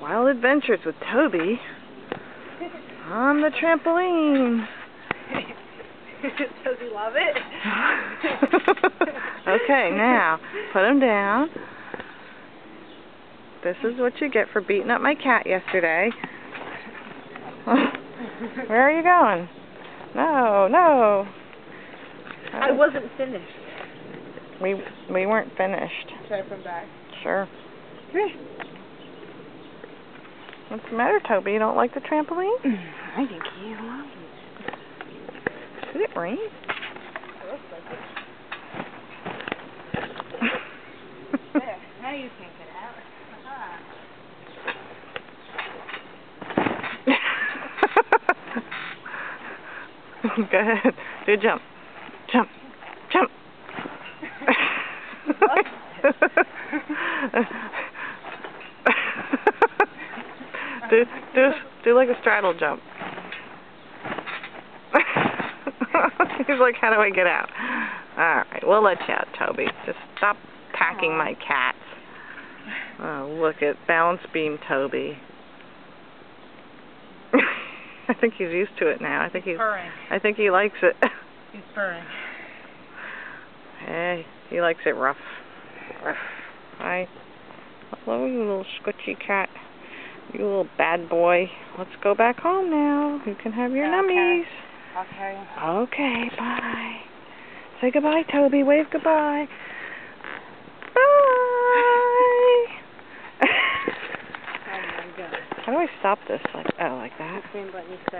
Wild Adventures with Toby on the trampoline. Does he love it? Okay, now put him down. This is what you get for beating up my cat yesterday. Where are you going? No, no. I wasn't finished. We weren't finished. Should I come back? Sure. Come here. What's the matter, Toby? You don't like the trampoline? I think he loves it. Did it rain? It looks like it. There, now you can't get out. Go ahead. Do a jump. Jump. Jump. do like a straddle jump. He's like, how do I get out? Alright, we'll let you out, Toby. Just stop packing my cats. Oh, look at balance beam Toby. I think he's used to it now. He's purring. I think he likes it. He's purring. Hey, he likes it rough. Rough. Hi. Hello, you little squishy cat. You little bad boy. Let's go back home now. You can have your nummies. Okay. Okay, bye. Say goodbye, Toby. Wave goodbye. Bye. Oh my God. How do I stop this? Like that? The same button you said.